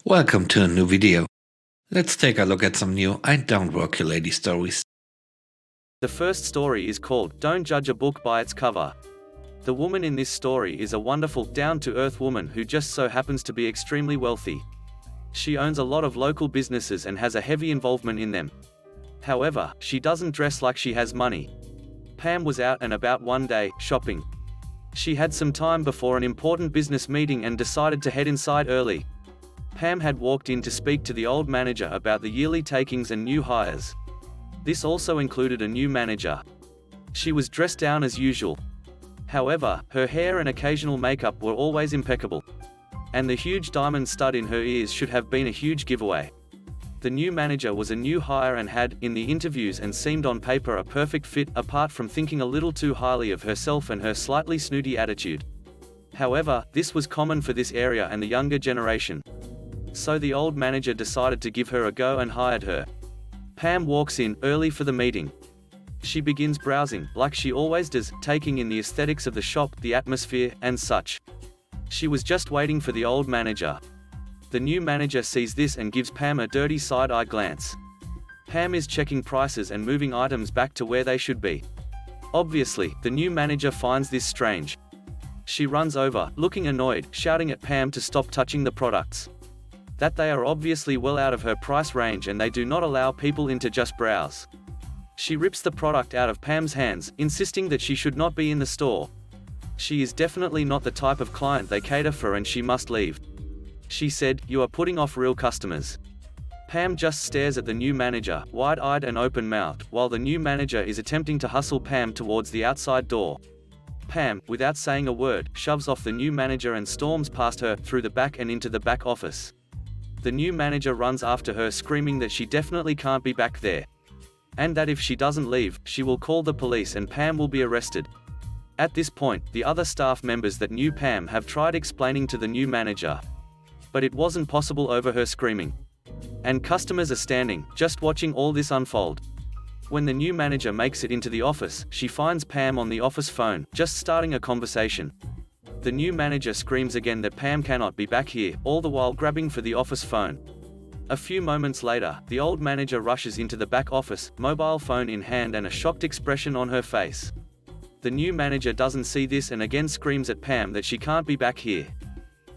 Welcome to a new video. Let's take a look at some new I Don't Work You Lady stories. The first story is called Don't Judge a Book by Its Cover. The woman in this story is a wonderful, down-to-earth woman who just so happens to be extremely wealthy. She owns a lot of local businesses and has a heavy involvement in them. However, she doesn't dress like she has money. Pam was out and about one day, shopping. She had some time before an important business meeting and decided to head inside early. Pam had walked in to speak to the old manager about the yearly takings and new hires. This also included a new manager. She was dressed down as usual. However, her hair and occasional makeup were always impeccable. And the huge diamond stud in her ears should have been a huge giveaway. The new manager was a new hire and had, in the interviews and seemed on paper a perfect fit, apart from thinking a little too highly of herself and her slightly snooty attitude. However, this was common for this area and the younger generation. So the old manager decided to give her a go and hired her. Pam walks in, early for the meeting. She begins browsing, like she always does, taking in the aesthetics of the shop, the atmosphere, and such. She was just waiting for the old manager. The new manager sees this and gives Pam a dirty side-eye glance. Pam is checking prices and moving items back to where they should be. Obviously, the new manager finds this strange. She runs over, looking annoyed, shouting at Pam to stop touching the products. That they are obviously well out of her price range and they do not allow people in to just browse. She rips the product out of Pam's hands, insisting that she should not be in the store. She is definitely not the type of client they cater for and she must leave. She said, "You are putting off real customers." Pam just stares at the new manager, wide-eyed and open-mouthed, while the new manager is attempting to hustle Pam towards the outside door. Pam, without saying a word, shoves off the new manager and storms past her, through the back and into the back office. The new manager runs after her, screaming that she definitely can't be back there. And that if she doesn't leave, she will call the police and Pam will be arrested. At this point, the other staff members that knew Pam have tried explaining to the new manager. But it wasn't possible over her screaming. And customers are standing, just watching all this unfold. When the new manager makes it into the office, she finds Pam on the office phone, just starting a conversation. The new manager screams again that Pam cannot be back here, all the while grabbing for the office phone. A few moments later, the old manager rushes into the back office, mobile phone in hand and a shocked expression on her face. The new manager doesn't see this and again screams at Pam that she can't be back here.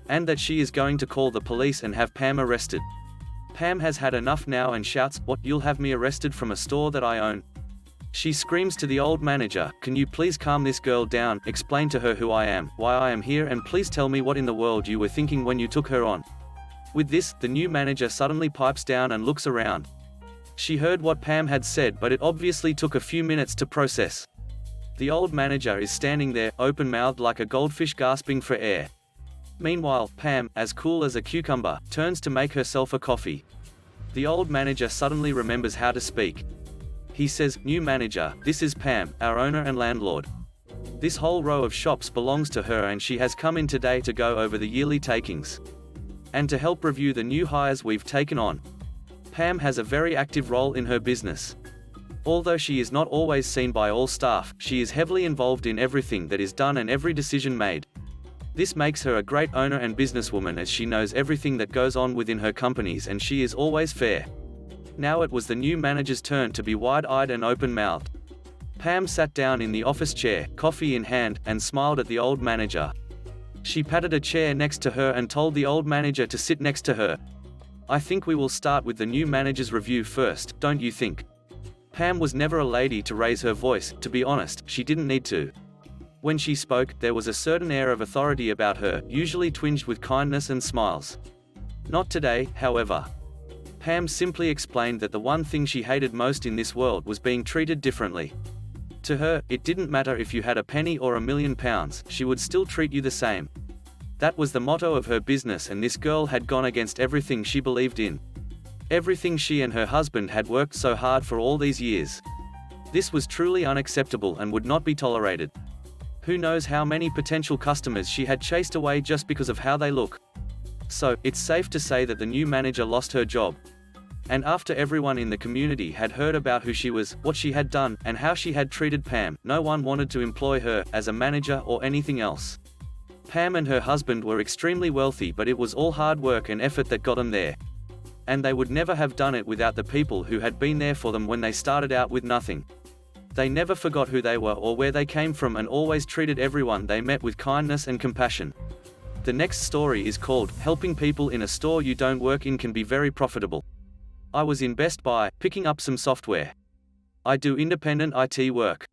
And that she is going to call the police and have Pam arrested. Pam has had enough now and shouts, "What, you'll have me arrested from a store that I own?" She screams to the old manager, "Can you please calm this girl down, explain to her who I am, why I am here, and please tell me what in the world you were thinking when you took her on." With this, the new manager suddenly pipes down and looks around. She heard what Pam had said, but it obviously took a few minutes to process. The old manager is standing there, open-mouthed like a goldfish gasping for air. Meanwhile, Pam, as cool as a cucumber, turns to make herself a coffee. The old manager suddenly remembers how to speak. He says, "New manager, this is Pam, our owner and landlord. This whole row of shops belongs to her and she has come in today to go over the yearly takings. And to help review the new hires we've taken on. Pam has a very active role in her business. Although she is not always seen by all staff, she is heavily involved in everything that is done and every decision made. This makes her a great owner and businesswoman as she knows everything that goes on within her companies and she is always fair." Now it was the new manager's turn to be wide-eyed and open-mouthed. Pam sat down in the office chair, coffee in hand, and smiled at the old manager. She patted a chair next to her and told the old manager to sit next to her. "I think we will start with the new manager's review first, don't you think?" Pam was never a lady to raise her voice, to be honest, she didn't need to. When she spoke, there was a certain air of authority about her, usually tinged with kindness and smiles. Not today, however. Pam simply explained that the one thing she hated most in this world was being treated differently. To her, it didn't matter if you had a penny or £1,000,000, she would still treat you the same. That was the motto of her business and this girl had gone against everything she believed in. Everything she and her husband had worked so hard for all these years. This was truly unacceptable and would not be tolerated. Who knows how many potential customers she had chased away just because of how they look. So, it's safe to say that the new manager lost her job. And after everyone in the community had heard about who she was, what she had done, and how she had treated Pam, no one wanted to employ her as a manager or anything else. Pam and her husband were extremely wealthy, but it was all hard work and effort that got them there. And they would never have done it without the people who had been there for them when they started out with nothing. They never forgot who they were or where they came from and always treated everyone they met with kindness and compassion. The next story is called, Helping People in a Store You Don't Work In Can Be Very Profitable. I was in Best Buy, picking up some software. I do independent IT work.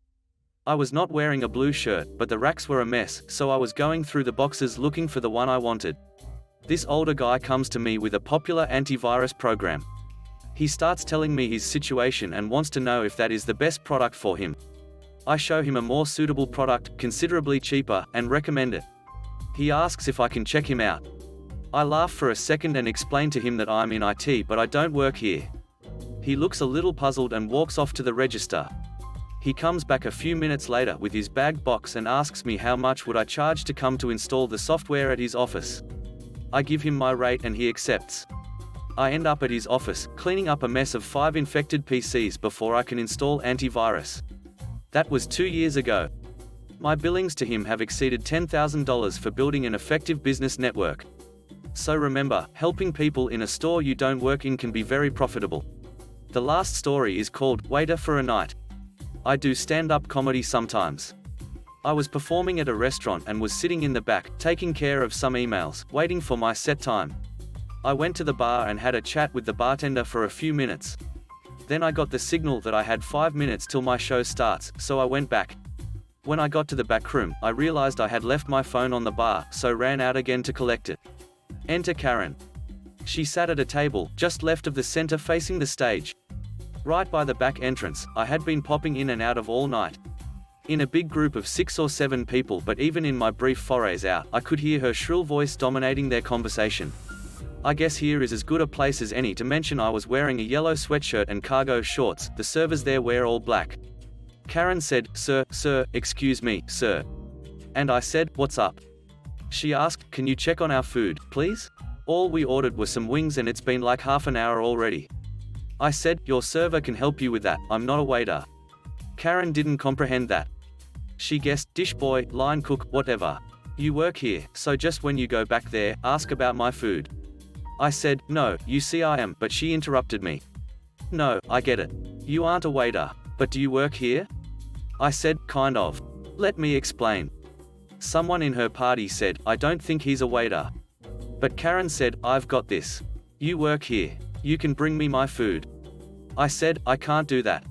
I was not wearing a blue shirt, but the racks were a mess, so I was going through the boxes looking for the one I wanted. This older guy comes to me with a popular antivirus program. He starts telling me his situation and wants to know if that is the best product for him. I show him a more suitable product, considerably cheaper, and recommend it. He asks if I can check him out. I laugh for a second and explain to him that I'm in IT but I don't work here. He looks a little puzzled and walks off to the register. He comes back a few minutes later with his bagged box and asks me how much would I charge to come to install the software at his office. I give him my rate and he accepts. I end up at his office, cleaning up a mess of 5 infected PCs before I can install antivirus. That was 2 years ago. My billings to him have exceeded $10,000 for building an effective business network. So remember, helping people in a store you don't work in can be very profitable. The last story is called, Waiter for a Night. I do stand-up comedy sometimes. I was performing at a restaurant and was sitting in the back, taking care of some emails, waiting for my set time. I went to the bar and had a chat with the bartender for a few minutes. Then I got the signal that I had 5 minutes till my show starts, so I went back. When I got to the back room, I realized I had left my phone on the bar, so ran out again to collect it. Enter Karen. She sat at a table, just left of the center facing the stage. Right by the back entrance, I had been popping in and out of all night. In a big group of 6 or 7 people, but even in my brief forays out, I could hear her shrill voice dominating their conversation. I guess here is as good a place as any to mention I was wearing a yellow sweatshirt and cargo shorts. The servers there wear all black. Karen said, Sir, excuse me, sir. And I said, what's up? She asked, can you check on our food, please? All we ordered were some wings and it's been like half an hour already. I said, your server can help you with that, I'm not a waiter. Karen didn't comprehend that. She guessed, dish boy, line cook, whatever. You work here, so just when you go back there, ask about my food. I said, no, you see I am, but she interrupted me. No, I get it. You aren't a waiter, but do you work here? I said, kind of. Let me explain. Someone in her party said, I don't think he's a waiter. But Karen said, I've got this. You work here. You can bring me my food. I said, I can't do that.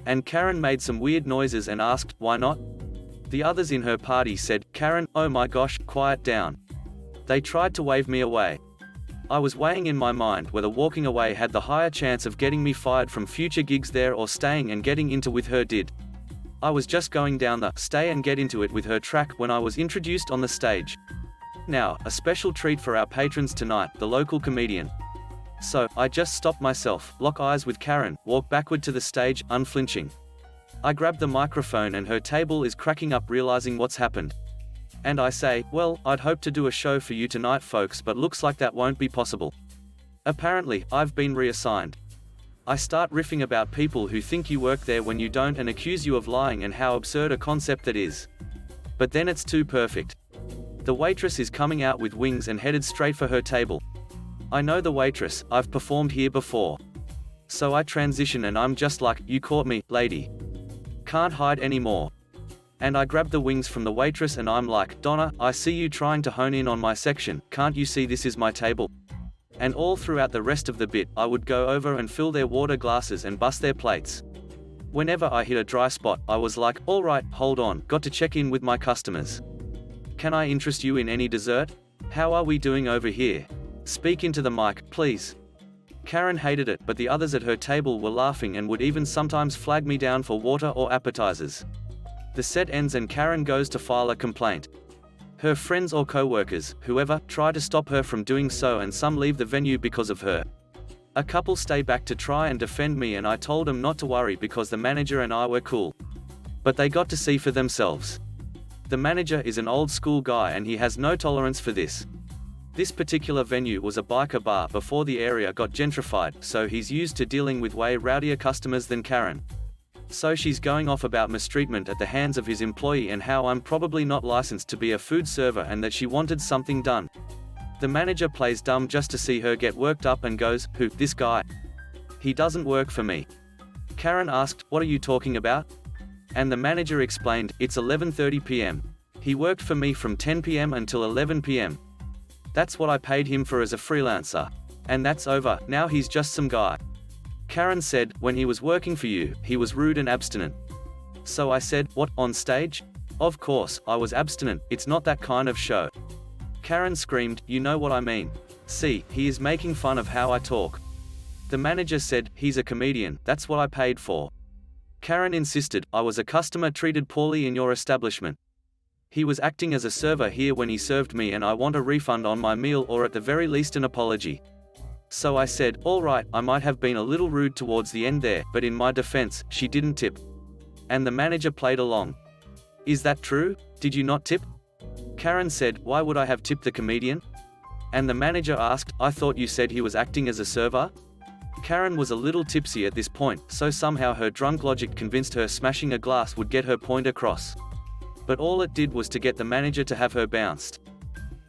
And Karen made some weird noises and asked, why not? The others in her party said, Karen, oh my gosh, quiet down. They tried to wave me away. I was weighing in my mind whether walking away had the higher chance of getting me fired from future gigs there or staying and getting into with her did. I was just going down the stay and get into it with her track when I was introduced on the stage. Now, a special treat for our patrons tonight, the local comedian. So, I just stopped myself, lock eyes with Karen, walk backward to the stage, unflinching. I grab the microphone and her table is cracking up realizing what's happened. And I say, well, I'd hope to do a show for you tonight folks, but looks like that won't be possible. Apparently, I've been reassigned. I start riffing about people who think you work there when you don't and accuse you of lying and how absurd a concept that is. But then it's too perfect. The waitress is coming out with wings and headed straight for her table. I know the waitress, I've performed here before. So I transition and I'm just like, you caught me, lady. Can't hide anymore. And I grab the wings from the waitress and I'm like, Donna, I see you trying to hone in on my section, can't you see this is my table? And all throughout the rest of the bit, I would go over and fill their water glasses and bust their plates. Whenever I hit a dry spot, I was like, alright, hold on, got to check in with my customers. Can I interest you in any dessert? How are we doing over here? Speak into the mic, please. Karen hated it, but the others at her table were laughing and would even sometimes flag me down for water or appetizers. The set ends and Karen goes to file a complaint. Her friends or co-workers, whoever, try to stop her from doing so and some leave the venue because of her. A couple stay back to try and defend me and I told them not to worry because the manager and I were cool. But they got to see for themselves. The manager is an old school guy and he has no tolerance for this. This particular venue was a biker bar before the area got gentrified, so he's used to dealing with way rowdier customers than Karen. So she's going off about mistreatment at the hands of his employee and how I'm probably not licensed to be a food server and that she wanted something done. The manager plays dumb just to see her get worked up and goes, "Who, this guy? He doesn't work for me." Karen asked, "What are you talking about?" And the manager explained, "It's 11:30 p.m. He worked for me from 10 p.m. until 11 p.m. That's what I paid him for as a freelancer. And that's over, now he's just some guy." Karen said, "When he was working for you, he was rude and abstinent." So I said, "What, on stage?" "Of course, I was abstinent, it's not that kind of show." Karen screamed, "You know what I mean. See, he is making fun of how I talk." The manager said, "He's a comedian, that's what I paid for." Karen insisted, "I was a customer treated poorly in your establishment. He was acting as a server here when he served me and I want a refund on my meal or at the very least an apology." So I said, "All right, I might have been a little rude towards the end there, but in my defense, she didn't tip." And the manager played along. "Is that true? Did you not tip?" Karen said, "Why would I have tipped the comedian?" And the manager asked, "I thought you said he was acting as a server?" Karen was a little tipsy at this point, so somehow her drunk logic convinced her smashing a glass would get her point across. But all it did was to get the manager to have her bounced.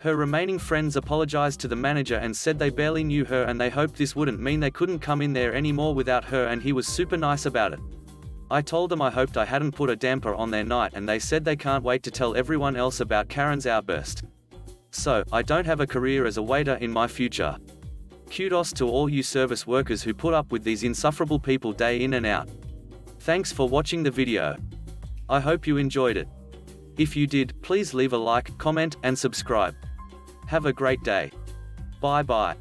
Her remaining friends apologized to the manager and said they barely knew her and they hoped this wouldn't mean they couldn't come in there anymore without her, and he was super nice about it. I told them I hoped I hadn't put a damper on their night and they said they can't wait to tell everyone else about Karen's outburst. So, I don't have a career as a waiter in my future. Kudos to all you service workers who put up with these insufferable people day in and out. Thanks for watching the video. I hope you enjoyed it. If you did, please leave a like, comment, and subscribe. Have a great day. Bye bye.